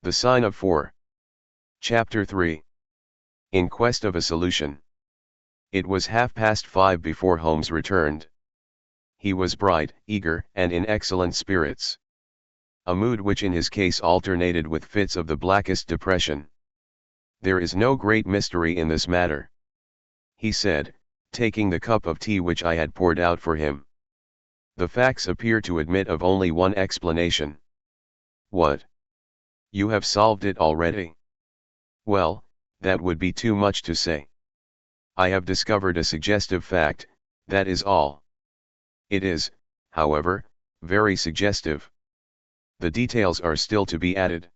The Sign of 4. Chapter 3. In Quest of a Solution. It was 5:30 before Holmes returned. He was bright, eager, and in excellent spirits. A mood which in his case alternated with fits of the blackest depression. "There is no great mystery in this matter," he said, taking the cup of tea which I had poured out for him. "The facts appear to admit of only one explanation." "What? You have solved it already?" "Well, that would be too much to say. I have discovered a suggestive fact, that is all. It is, however, very suggestive. The details are still to be added.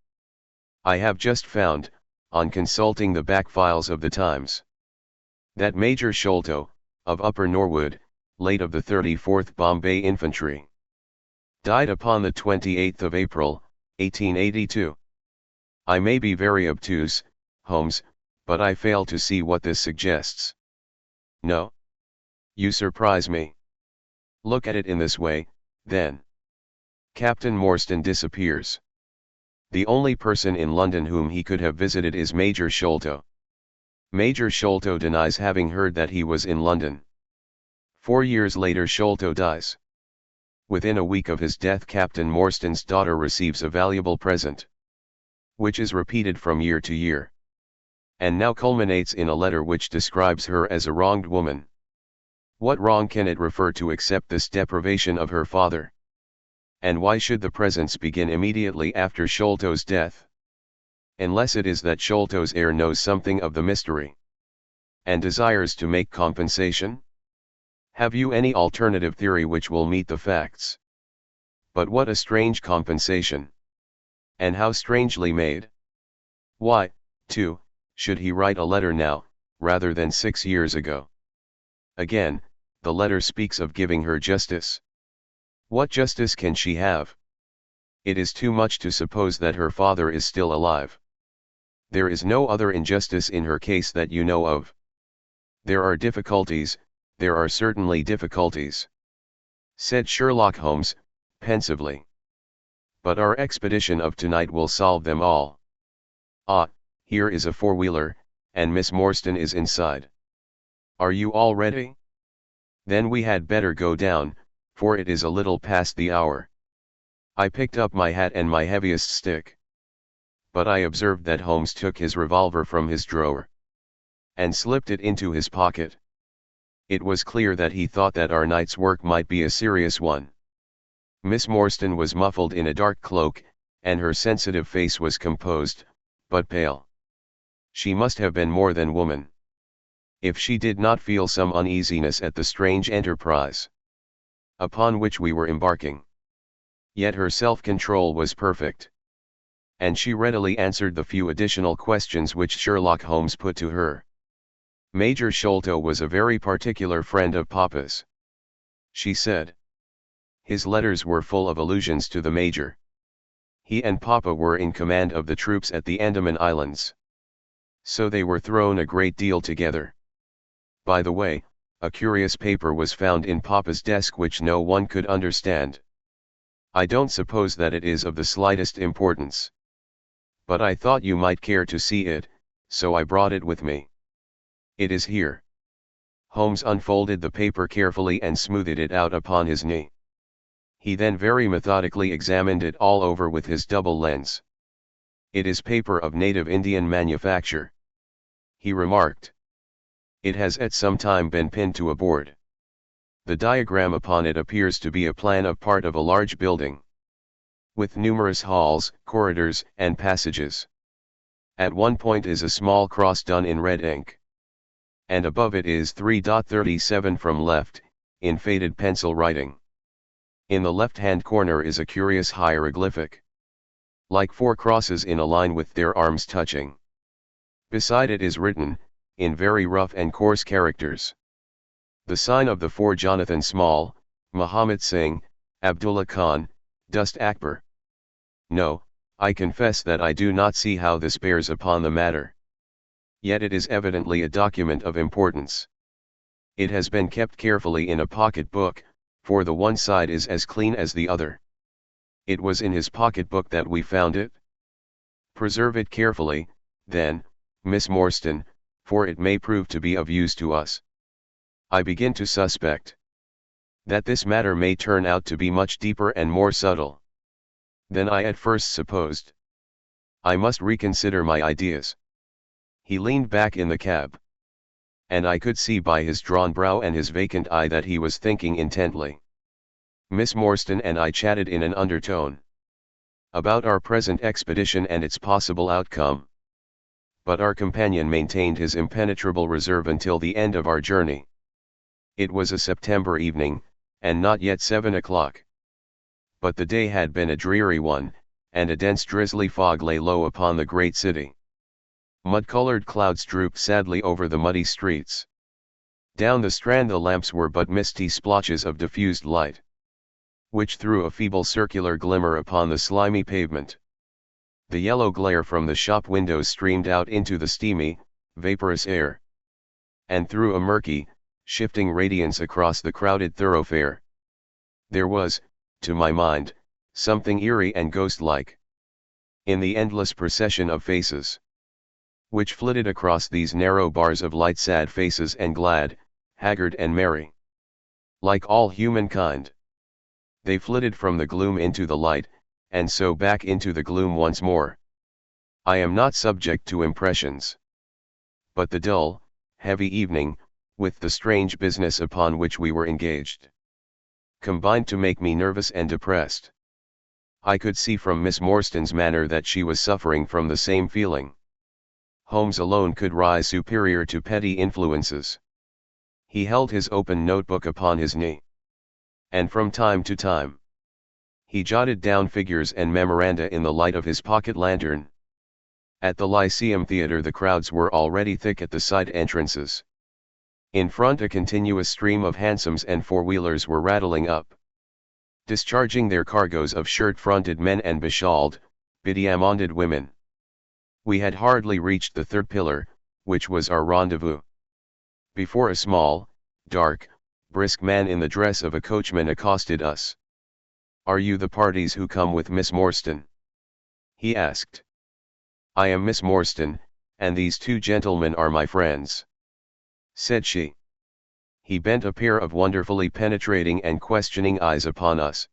I have just found, on consulting the back files of the Times, that Major Sholto, of Upper Norwood, late of the 34th Bombay Infantry, died upon the 28th of April, 1882. I may be very obtuse, Holmes, but I fail to see what this suggests." "No? You surprise me. Look at it in this way, then. Captain Morstan disappears. The only person in London whom he could have visited is Major Sholto. Major Sholto denies having heard that he was in London. 4 years later Sholto dies. Within a week of his death Captain Morstan's daughter receives a valuable present, which is repeated from year to year, and now culminates in a letter which describes her as a wronged woman. What wrong can it refer to except this deprivation of her father? And why should the presents begin immediately after Sholto's death? Unless it is that Sholto's heir knows something of the mystery, and desires to make compensation? Have you any alternative theory which will meet the facts? But what a strange compensation! And how strangely made! Why, too, should he write a letter now, rather than 6 years ago? Again, the letter speaks of giving her justice. What justice can she have? It is too much to suppose that her father is still alive. There is no other injustice in her case that you know of. There are difficulties, there are certainly difficulties," said Sherlock Holmes, pensively. "But our expedition of tonight will solve them all. Ah, here is a four-wheeler, and Miss Morstan is inside. Are you all ready? Then we had better go down, for it is a little past the hour." I picked up my hat and my heaviest stick. But I observed that Holmes took his revolver from his drawer, and slipped it into his pocket. It was clear that he thought that our night's work might be a serious one. Miss Morstan was muffled in a dark cloak, and her sensitive face was composed, but pale. She must have been more than woman, if she did not feel some uneasiness at the strange enterprise upon which we were embarking. Yet her self-control was perfect, and she readily answered the few additional questions which Sherlock Holmes put to her. "Major Sholto was a very particular friend of Papa's," she said. "His letters were full of allusions to the Major. He and Papa were in command of the troops at the Andaman Islands, so they were thrown a great deal together. By the way, a curious paper was found in Papa's desk which no one could understand. I don't suppose that it is of the slightest importance, but I thought you might care to see it, so I brought it with me. It is here." Holmes unfolded the paper carefully and smoothed it out upon his knee. He then very methodically examined it all over with his double lens. "It is paper of native Indian manufacture," he remarked. "It has at some time been pinned to a board. The diagram upon it appears to be a plan of part of a large building, with numerous halls, corridors, and passages. At one point is a small cross done in red ink, and above it is 3.37 from left, in faded pencil writing. In the left-hand corner is a curious hieroglyphic, like 4 crosses in a line with their arms touching. Beside it is written, in very rough and coarse characters, the sign of the 4 Jonathan Small, Muhammad Singh, Abdullah Khan, Dust Akbar. No, I confess that I do not see how this bears upon the matter. Yet it is evidently a document of importance. It has been kept carefully in a pocket book, for the one side is as clean as the other. It was in his pocket book that we found it." Preserve it carefully, then, Miss Morstan, for it may prove to be of use to us. I begin to suspect that this matter may turn out to be much deeper and more subtle than I at first supposed. I must reconsider my ideas." He leaned back in the cab, and I could see by his drawn brow and his vacant eye that he was thinking intently. Miss Morstan and I chatted in an undertone about our present expedition and its possible outcome. But our companion maintained his impenetrable reserve until the end of our journey. It was a September evening, and not yet 7 o'clock. But the day had been a dreary one, and a dense drizzly fog lay low upon the great city. Mud-colored clouds drooped sadly over the muddy streets. Down the Strand the lamps were but misty splotches of diffused light, which threw a feeble circular glimmer upon the slimy pavement. The yellow glare from the shop windows streamed out into the steamy, vaporous air, and threw a murky, shifting radiance across the crowded thoroughfare. There was, to my mind, something eerie and ghost-like in the endless procession of faces which flitted across these narrow bars of light, sad faces and glad, haggard and merry. Like all humankind, they flitted from the gloom into the light, and so back into the gloom once more. I am not subject to impressions. But the dull, heavy evening, with the strange business upon which we were engaged, combined to make me nervous and depressed. I could see from Miss Morstan's manner that she was suffering from the same feeling. Holmes alone could rise superior to petty influences. He held his open notebook upon his knee, and from time to time he jotted down figures and memoranda in the light of his pocket lantern. At the Lyceum Theatre the crowds were already thick at the side entrances. In front a continuous stream of hansoms and four-wheelers were rattling up, discharging their cargoes of shirt-fronted men and beshawled, bediamonded women. We had hardly reached the third pillar, which was our rendezvous, before a small, dark, brisk man in the dress of a coachman accosted us. "Are you the parties who come with Miss Morstan?" he asked. "I am Miss Morstan, and these two gentlemen are my friends," said she. He bent a pair of wonderfully penetrating and questioning eyes upon us.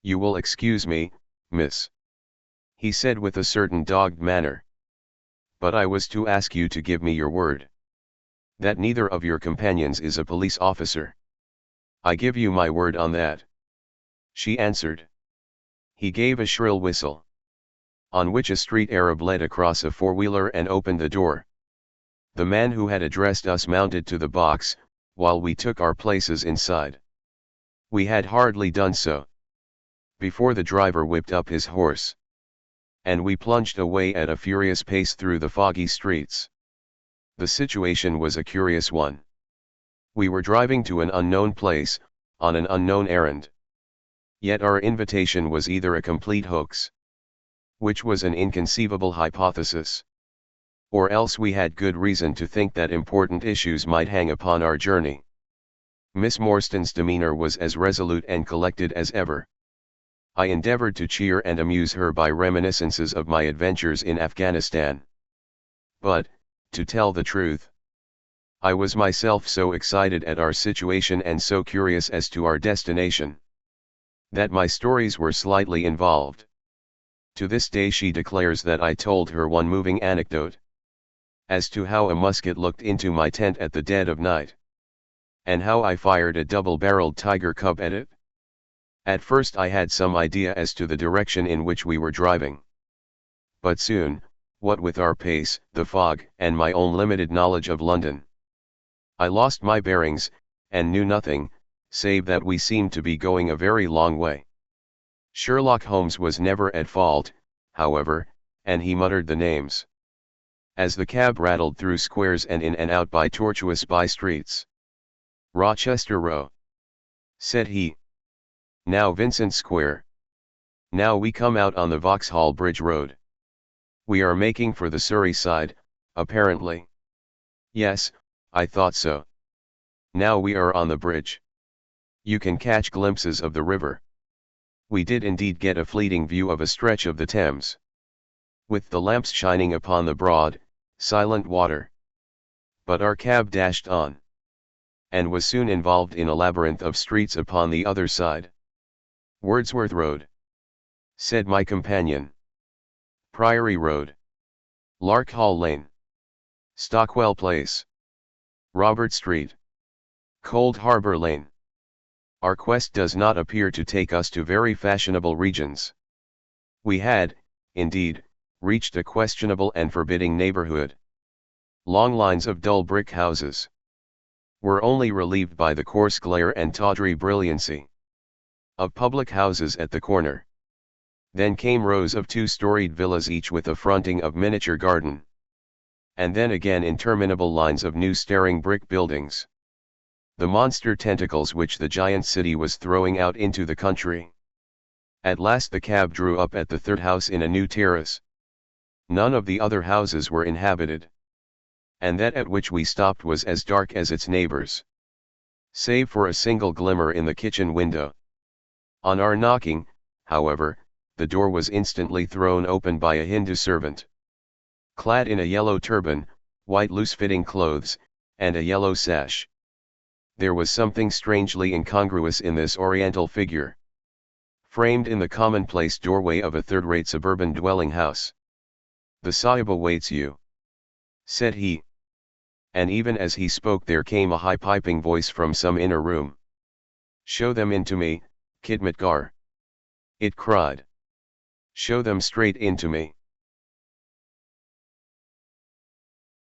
"You will excuse me, miss," he said with a certain dogged manner, "but I was to ask you to give me your word that neither of your companions is a police officer." "I give you my word on that," she answered. He gave a shrill whistle, on which a street Arab led across a four-wheeler and opened the door. The man who had addressed us mounted to the box, while we took our places inside. We had hardly done so before the driver whipped up his horse, and we plunged away at a furious pace through the foggy streets. The situation was a curious one. We were driving to an unknown place, on an unknown errand. Yet our invitation was either a complete hoax, which was an inconceivable hypothesis, or else we had good reason to think that important issues might hang upon our journey. Miss Morstan's demeanor was as resolute and collected as ever. I endeavored to cheer and amuse her by reminiscences of my adventures in Afghanistan. But, to tell the truth, I was myself so excited at our situation and so curious as to our destination, that my stories were slightly involved. To this day she declares that I told her one moving anecdote as to how a musket looked into my tent at the dead of night, and how I fired a double-barreled tiger cub at it. At first I had some idea as to the direction in which we were driving. But soon, what with our pace, the fog, and my own limited knowledge of London, I lost my bearings, and knew nothing, save that we seemed to be going a very long way. Sherlock Holmes was never at fault, however, and he muttered the names as the cab rattled through squares and in and out by tortuous by-streets. "Rochester Row," said he. "Now Vincent Square. Now we come out on the Vauxhall Bridge Road. We are making for the Surrey side, apparently." "Yes, I thought so. Now we are on the bridge. You can catch glimpses of the river." We did indeed get a fleeting view of a stretch of the Thames, with the lamps shining upon the broad, silent water. But our cab dashed on, and was soon involved in a labyrinth of streets upon the other side. Wordsworth Road, said my companion. Priory Road. Lark Hall Lane. Stockwell Place. Robert Street. Cold Harbor Lane. Our quest does not appear to take us to very fashionable regions. We had, indeed, reached a questionable and forbidding neighborhood. Long lines of dull brick houses were only relieved by the coarse glare and tawdry brilliancy of public houses at the corner. Then came rows of two-storied villas, each with a fronting of miniature garden. And then again interminable lines of new staring brick buildings. The monster tentacles which the giant city was throwing out into the country. At last the cab drew up at the third house in a new terrace. None of the other houses were inhabited. And that at which we stopped was as dark as its neighbors, save for a single glimmer in the kitchen window. On our knocking, however, the door was instantly thrown open by a Hindu servant, clad in a yellow turban, white loose-fitting clothes, and a yellow sash. There was something strangely incongruous in this oriental figure, framed in the commonplace doorway of a third-rate suburban dwelling house. "The Sahib awaits you," said he. And even as he spoke there came a high piping voice from some inner room. "Show them in to me, Khidmatgar," it cried. "Show them straight in to me."